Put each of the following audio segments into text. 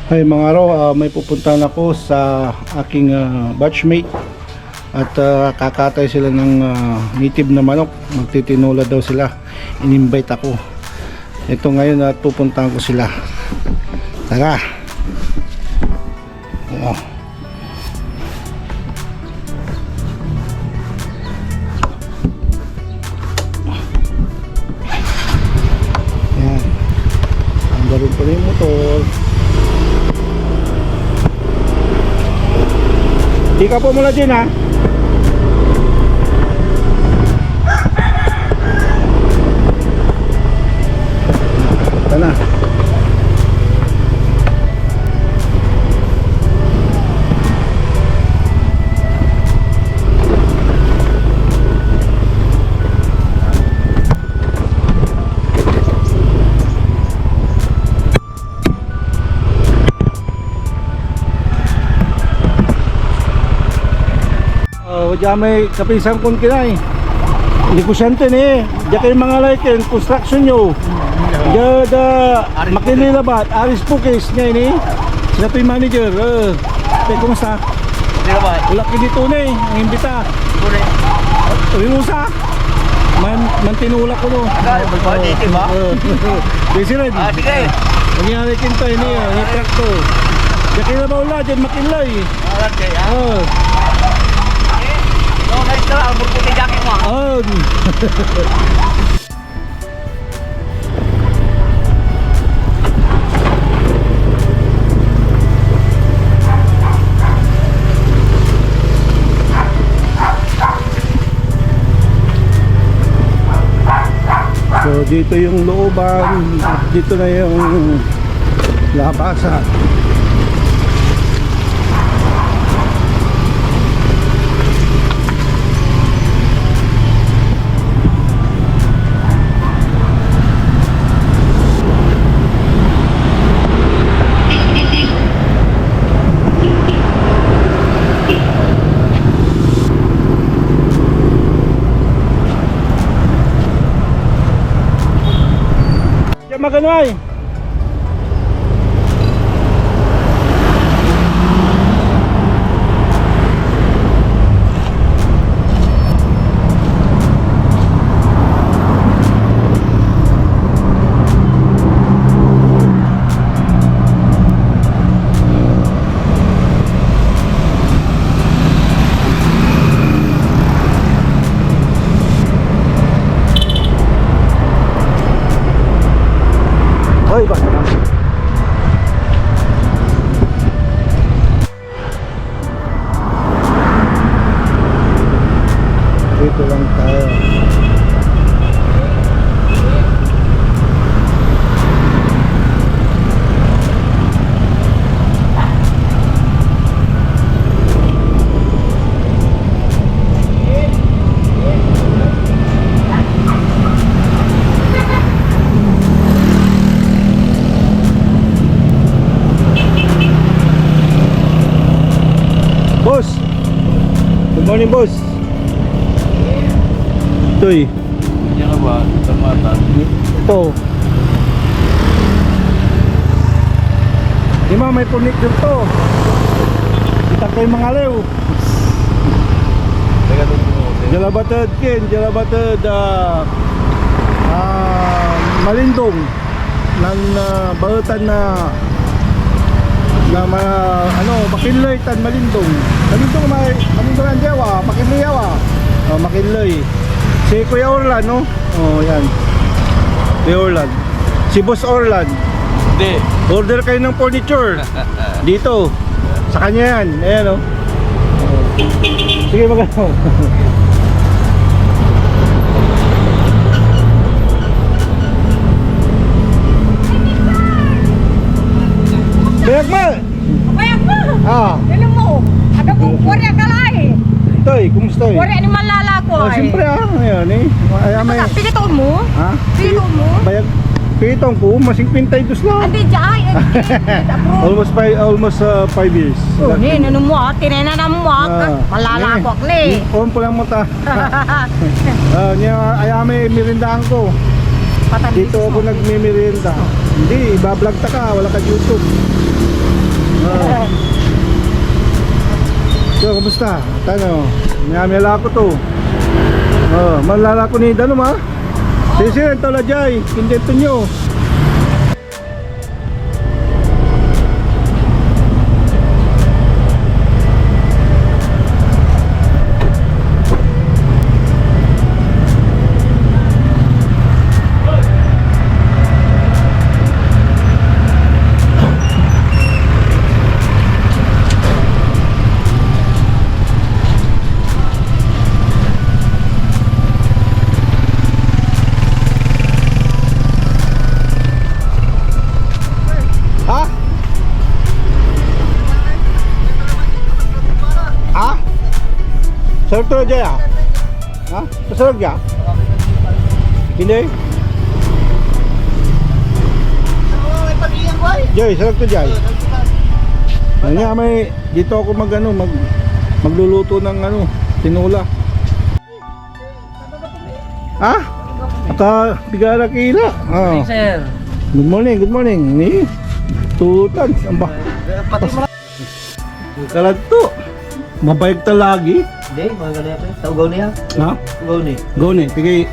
Ay mga araw, may pupuntahan ako sa aking batchmate at kakatay sila ng native na manok. Magtitinola daw sila. In-invite ako. Ito ngayon at pupuntahan ko sila. Tara. Ayan. Ang galing pa rin yung motor. Ika po mula din ha. Ito na. Diyan may kapinsang kon kinay. Negosyante ni. Diyan kayo mga like construction nyo. Diyan makililabat. Aris Pukis niya ini. Sila to yung manager. Kumusta? Wala ka dito na eh. Ang imbita. Winusa. Mantinula ko no. Dito ba? Busy rin. Sige. Nangyari kinto ini. Yung traktor. Diyan kayo na ba wala? Diyan makilay. So dito yung looban at dito na yung labasan. Magano ay? Hoy, ba? Dito lang tayo. Boss, good morning boss. Ito'y Yan ba? Tamata. ito. Di ba may punik dito? Kita kayo mga lew. Jalabatad kin, jalabatad malindong ng bahutan na mga makinloy tan malindong. Malindong ang jawa, makinloy yawa. Makinloy. Si Kuya Orlan no? Oh, yan. Kuya Orlan. Si Boss Orlan. Hindi. Order kayo ng furniture. Dito. Sa kanya yan. Ayan oh. Sige magano. Bayag mo! Bayag mo! Ah. Alam mo, ada ko Korea ka lahi. Toy, kumusta eh? Korea ni malala ko ay. Siyempre ah, ngayon eh. Ay, may... Pilito mo? Ha? Pilito mo? Bayag? Pitong ko, masing 52 na. Andi jay. Almost 5 years. Oh, ni nanu mo tinena na mo malalakok ni. On po lang mata. Niya ayame mirindaan ko. Dito ako nagmimirinda. Hindi, ibablog ta ka, wala ka YouTube. So, kumusta? Tano, miyamila ko to. Malala ko ni Dano ma. Sisi, ito la jay, kindito nyo. Sarap to Jay ah? Ha? Masarap ya? Hindi? Jay, sarap to Jay. Ano nga may dito ako magluluto ng tinula. Ha? Bigara kila. Oh. Sir. Good morning. Ni tutan amba. Kalat to. Mabayag ta lagi. Hindi, mga ganyan. Taugaw niya. Ha? Ugaw ni. Go ni, tigay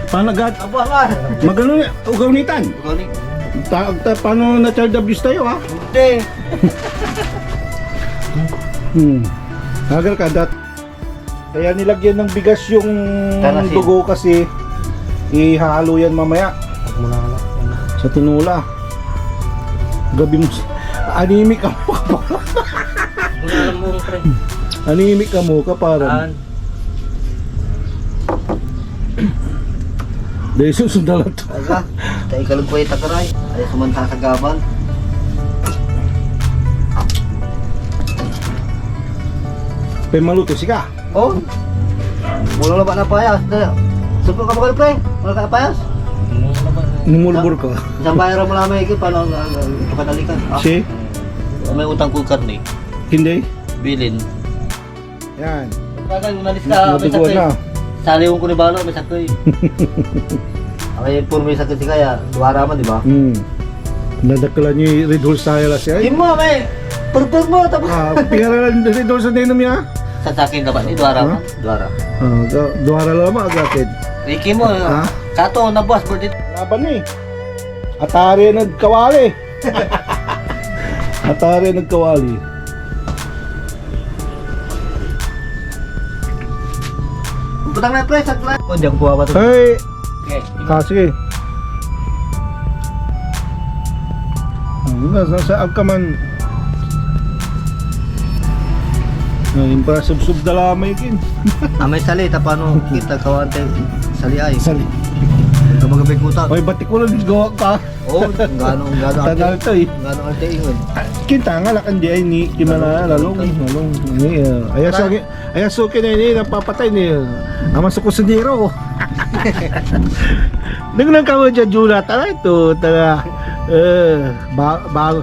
panagat. Aba ka. Magano ni, ugaw nitan. Ugaw ni. Paano na child abuse tayo ha? Hindi. Agar ka dat. Kaya nilagyan ng bigas yung Tarasin. dugo kasi ihalo yan mamaya Muna ka lang. sa tinula. Gabi mo anemic ka mo. Alam mo, pre. Anemic ka mo ka parang. Dahil susundalan to. Aga, tayo ka lang po yung takaray. Ay, sumanta sa gabal. Pay maluto sika. Oh. Mula na ba na payas? Supo ka ba pre? Wala ka na payas? Numulbor ka. Isang bayaran mo namin ikaw, paano kapatalikan? Si? May utang ko karne. Hindi. Bilin. Yan. Pagkagal, unalis ka, may Matuguan na. sakoy. Saliwang ko ni Balo, may sakoy. Okay, puro may sakoy si Kaya. Duwara man, di ba? Nadakala niyo yung Red Horse tayo lang siya. Hindi mo, may purpur mo, tapos. Pingaralan Red Horse na inom niya. Sa sakin ka ba? Ni Duwara man? Duwara. Duwara lang mo agatin. Ricky mo, Ha? kato, nabuas, bro, dito. Laban eh. Atari nagkawali. Atari nagkawali. Putang na, pre, sakla. Oh, diyan ko buha ba ito? Hey! Okay. Sige. Nasa agkaman. Para sub-sub dalamay kin. May sali, paano kita kawante sali ay. Sali. Kamagabay kutak. Oy, batik ko lang gawa ka. Oh, gano Tanal to eh. Gano arte ingon. Kinta nga lakan di ay ni kimala lalong. Ni ayaso kin ni napapatay ni. Ama sa kusinero. Nang kawo dyan Jula tala ito tala. Bago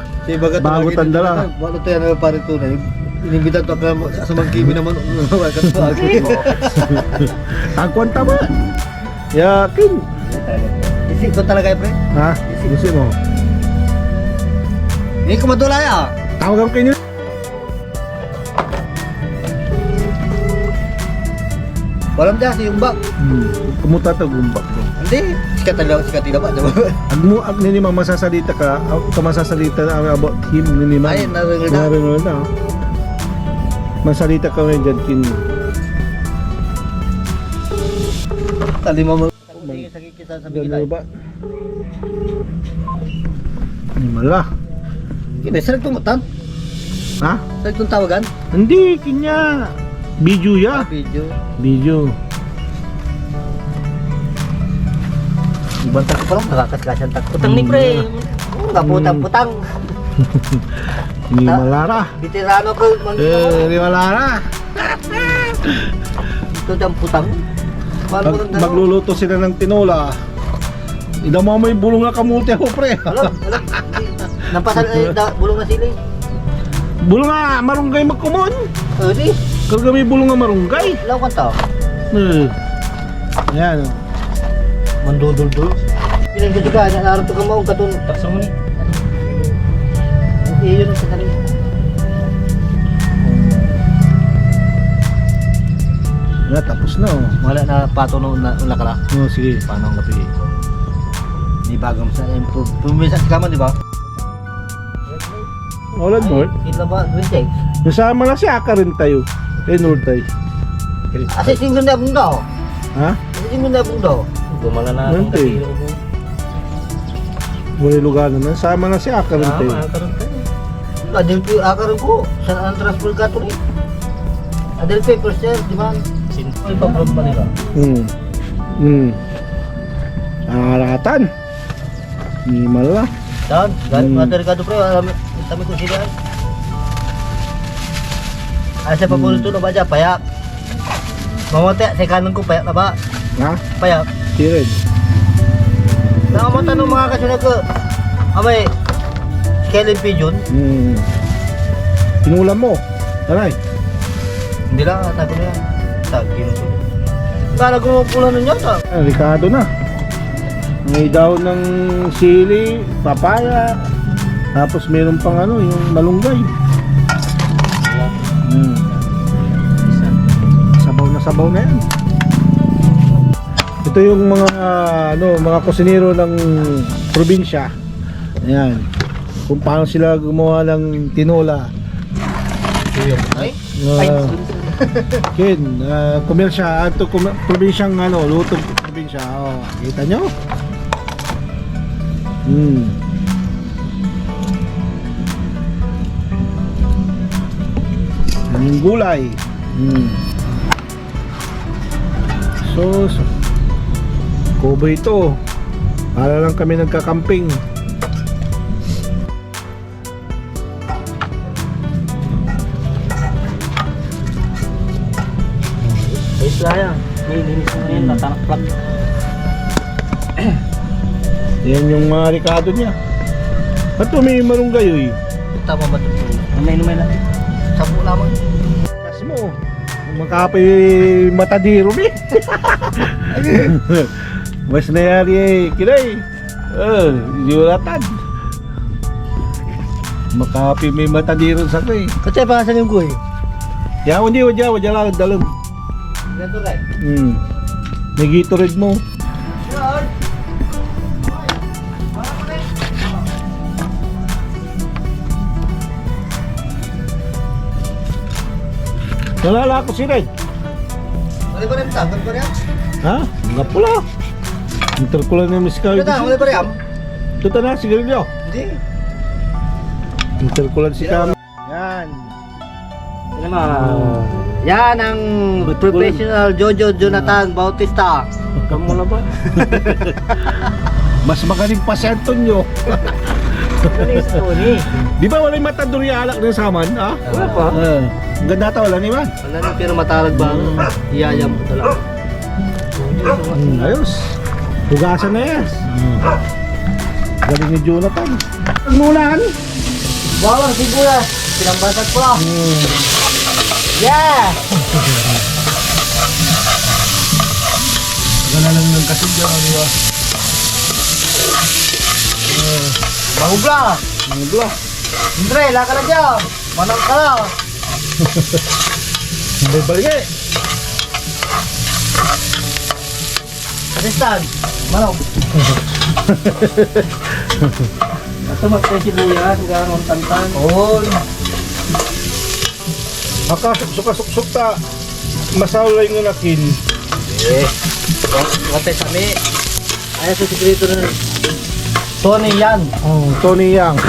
bago tandala. Bago tayo na pare to na. Inimbitan to ka sa mangkibi naman. Ang kwanta ba? Yakin. Isip ko talaga pre. Ha? Gusto mo? Hindi ko madulay ah. Tawagan kayo niyo. Walang dyan, yung bak. Kumuta to gumbak ko. Hindi, sikat tidak ba? Ag nini masasalita ka, masasalita about him nini ma. Ay, naringal na. Naringal na. Masalita ka ngayon dyan kin. Talima mo. Sakit kita sa bigilay. Ba? Ano mala? Kini, saan tumutan? Ha? Saan itong tawagan? Hindi, kinya. Video ya. Video. Video. Ibang tako pa lang, nakakaskasan tako. Putang ni pre. Kaputang-putang. Ni malara. Bitirano ko. Ni malara. Ito dyan putang. Magluluto sila ng tinola. Ida mo may bulong na kamuti ako, pre. Alam. Nampasal, bulong na sila. Bulong nga, marunggay magkumon. Di. Karga may bulong nga marunggay. Alam ko tao. Ayan. Mandudul-dul. Pinag ka, nalarap ka mo, katun. Taksa mo ni. Yun ang sasali. Wala, tapos na oh. Wala na pato na una ka lang. Oh, sige. Paano ang gabi? May bagam sa pumisa ka man, di ba? Wala more. Kita ba? Wintay. Nasama na si Aka rin tayo. Lord tayo. Asa singgo na bung daw? Ha? Asa singgo na bung daw? Gumala na ang Wintay. Wala lugar na. Nasama na si Aka rin tayo. Adil po akaran ko. Saan ang transfer ka to rin? Adil papers sir, di ba? Ay, pa-vlog pa nila. Aratan. Ni mala. Dan, galing mga ka to pre. Kami ko sila. Asa pa po ito na ba dyan? Payak. Mamote, sa kanan ko payak na ba? Ha? Payak. Sired. Nakamata ng mga kasunod ko. Amay, Kelly Pigeon. Tinulam mo. Taray. Hindi lang, tago na yan. Tagin ko. Kala ko pula nun yata. Ricardo na. May daw ng sili, papaya. Tapos meron pang ano, yung malunggay. Sabaw na yan. Ito yung mga mga kusinero ng probinsya. Ayan. Kung paano sila gumawa ng tinola. Ay? Ken, komersya, probinsyang lutong probinsya. Oh, kita nyo? Yung gulay. So, Kobo ito. Para lang kami nagkakamping. Ayos lang yan. May linis mo rin, natanak-plug. Yan yung mga Ricardo niya. Ba't may marunggay oy? Tama ba ito? May lang. Sabu lamang. Kas mo. Makapay matadiro ni. Mas nayari kinay. Yuratan. Makapi may matadiro sa ko eh. Kasi pangasan yung kuy. Ya, hindi wala lang dalam. Ganito right. May Gatorade mo. Nalala ko si Red. Wala ba rin tagot ko rin? Ha? Nga pula. Interkulan ng miskaw. Wala ba rin? Ito na, sigarilyo. Hindi. Interkulan si Kami. Yan. Yan ang professional Jojo Jonathan Bautista. Kamu na ba? Mas magaling pa si Antonio. Di ba wala yung matanduri alak ng saman? Ha? Wala pa. Ang ganda ata wala ni ba? Wala na pero matalag ba? Iyayam ko talaga. Ayos. Hugasan na yan. Galing ni Jonathan. Pagmulan. Bawang sibuyas. Pinambasag ko lang. Yeah! Gana lang ng kasidya ano ba? Mahugla! Mahugla. Andre, laka na dyan! Manang ka na! Hindi balik eh. Assistant! Manong! Ito magtay sibuyas, gano'n tantan. Oo! Maka suka-suksuk ta masawlay nga nakin. Eh! Matay sa mi! Ayaw sa sikreto na Tony yan! Tony Yang.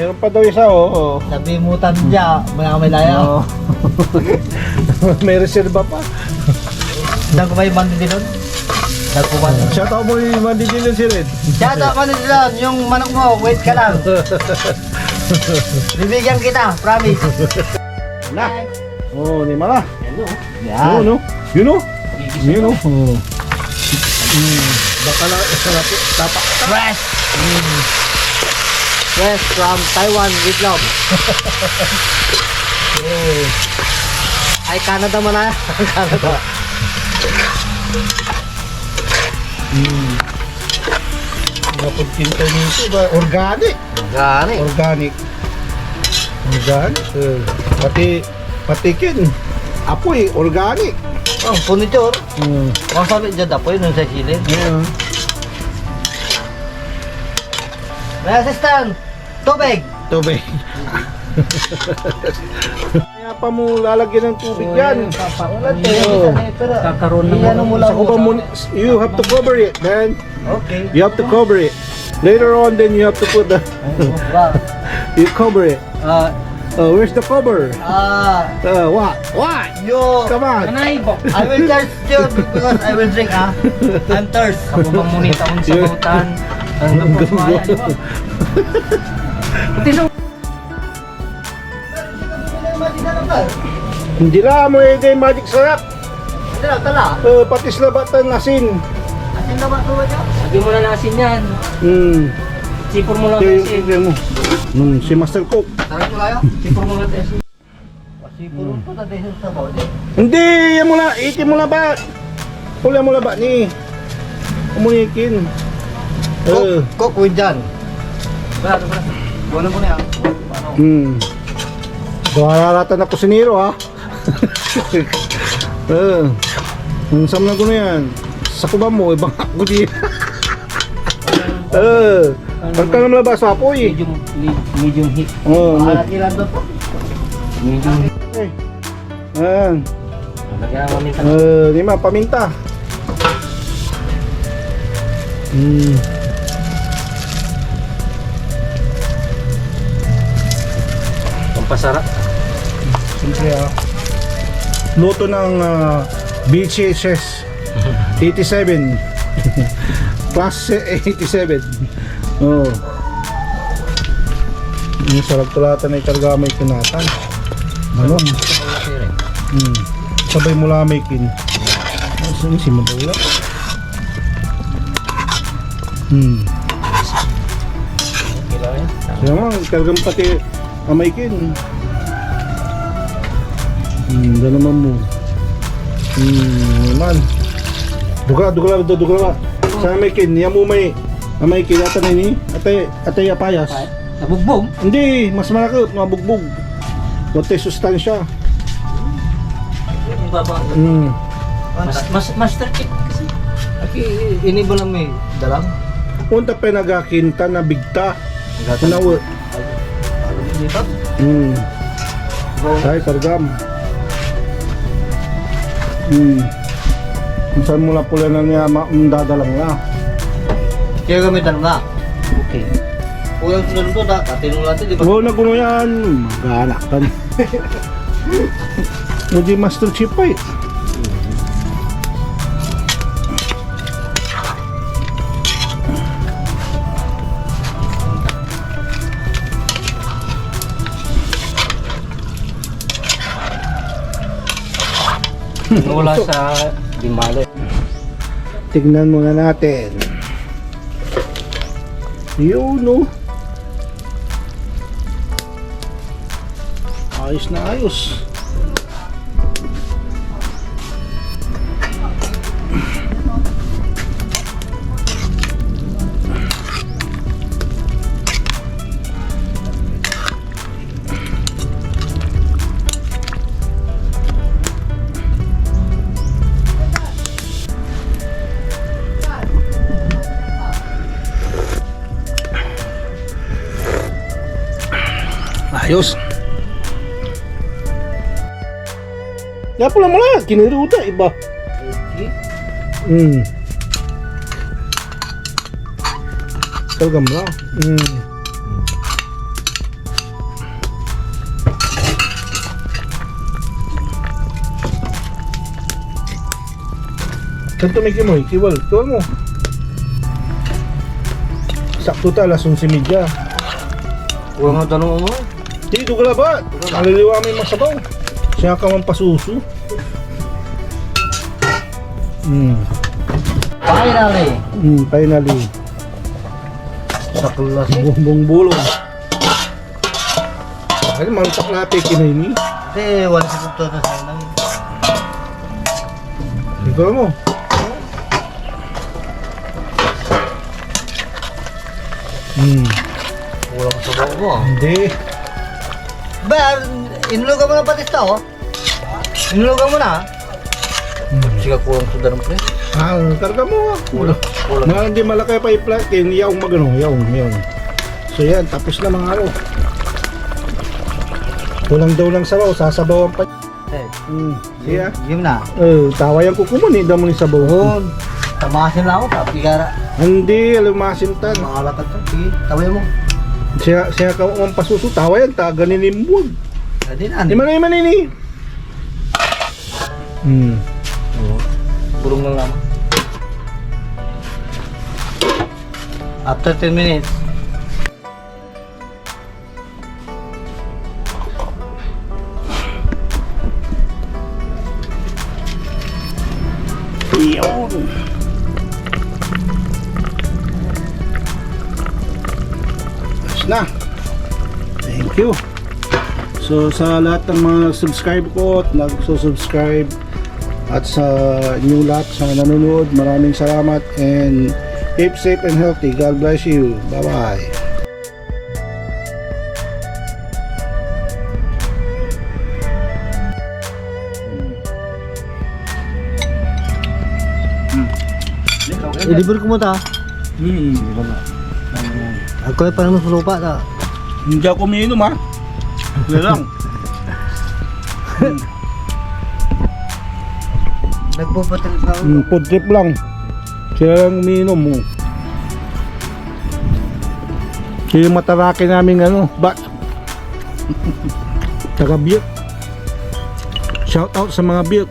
Meron pa daw isa oh. Sabi mo tandya, may layaw. May reserva pa. Saan ko ba yung mandi din nun? Saan ko ba? Shout out mo yung mandidilin si Red. Shout out mandi din nun, yung manok mo, wait ka lang. Bibigyan kita, promise. Na. Oh, ni mala. Yan. Yun oh. Yun oh. Yun oh. Bakala, sarap. Tapak. Fresh! Fresh from Taiwan with love. Ay, Canada man na. Canada. Napod kinta nito ba? Organic. Gani. Organic. Organic. Pati kin. Apoy, organic. Oh, furniture. Hmm. Kung sabi dyan dapoy nun sa silid. Yeah. May assistant. Tubig. Tubig. Kaya pa mo lalagyan ng tubig yan. Kakaroon You have to cover it, man. Okay. You have to cover it. Later on, then you have to put the. You cover it. Where's the cover? What? What? Yo. Come on. Anay, bo. I will thirst you because I will drink, ah. I'm thirst. Ako bang munita kung sa Yeah. bautan. Ang napaswaya, di ba? Pati nung Hindi lang mo yung magic sarap. Hindi lang, tala. Patis na batan asin. Asin na ba ito ba dyan? sabi mo na nasin yan. Sipor mo lang Ito yung nasin. tignan mo. Si Master Cook. Tarang ko kayo? Sipor mo lang nasin. Kasi puro ito na dahil sa bawa din. Hindi, yan mo na. Itin mo na ba? Pula mo na ba ni? Umunikin. Cook with John. Bra. Buwan mo na yan. Buhararatan na kusinero ha. Ang sam na ko na yan. Sa kuba mo, ibang ako di. Pag ka naman labas apoy. Medium heat. Alat ilan doon po? Medium heat. Ayan. Lagyan ang maminta. Lima, paminta. Pampasarap. Siyempre luto ng BCHS 87. Class 87. Oh. Yung sarap tulatan ay karga may kinatan. Ano? Sabay mula may kin. Saan si Madula? Kaya nga, kargang pati amay kin. Dalaman mo. Man. Duga ba? Sa amay kin, niya mo may amay kin ata na ini. Atay apayas. Nabugbog. Hindi, mas malaki, mabugbog. Wate sustansya. Yung baba. Master chef kasi. Aki, ini ba lang may dalang? Punta pa nagakinta na bigta. Kunawa. Dito? Say, kargam. Kung saan mula pula na niya dadalang na. Kaya kami dalang nga. Okay. Kung yung sunod ko, katinong natin, di ba? Oo, naguno yan. Mag-anak ka na. Hindi master chip pa eh. Wala sa Dimalo. Tignan muna natin. Yun, no? Ayos na ayos. Ayos. Ya pula mula, kiniruta iba. Kalgam lang. Kanto may kimoy, kiwal mo. Sakto ta, alas 11:30. Huwag nga tanong mo. Dito ka ba? Maliliwa may masabaw. Siya ka man pasuso. Finally. Finally. Sa tulas eh. Bumbong bulong. Ay, mantak natin kinay ni. Kasi wala sa kuto na sa namin. Ikaw mo. Kulang sa bawang mo. Hindi. Ba, inulugan mo na patista oh. Inulugan mo na. Sige kulang sa darong pre. Karga mo. Kulang. Mga hindi malaki pa i-plug, yaong magano, yaong. So yan, tapos na mga ano. Kulang daw lang sabaw, sasabawan pa. Siya. Game na. Tawayan ko kumuni, damo ni sabaw. Doon. Tamasin lang ako, tapi gara. Hindi, alumasin tan. Makalakat ka. Sige, taway mo. Siya ka ang pasuso, tawayan, taganin ni Mbug. Hindi na. Iman ini. Kurung lang naman. After 10 minutes. Yun. Ayos na. Thank you. So sa lahat ng mga subscribe ko at nagsusubscribe at sa new lahat sa nanonood, maraming salamat and keep safe and healthy. God bless you. Bye bye. Ilibur ko mo ta. Ako ay parang masulupa ta. Hindi ako umiinom ha. Wala lang. Nagpupatrip na ako. Food trip lang. Siya lang umiinom mo. Siya yung matarake namin ano, bat. Taga Biyok. Shout out sa mga Biyok.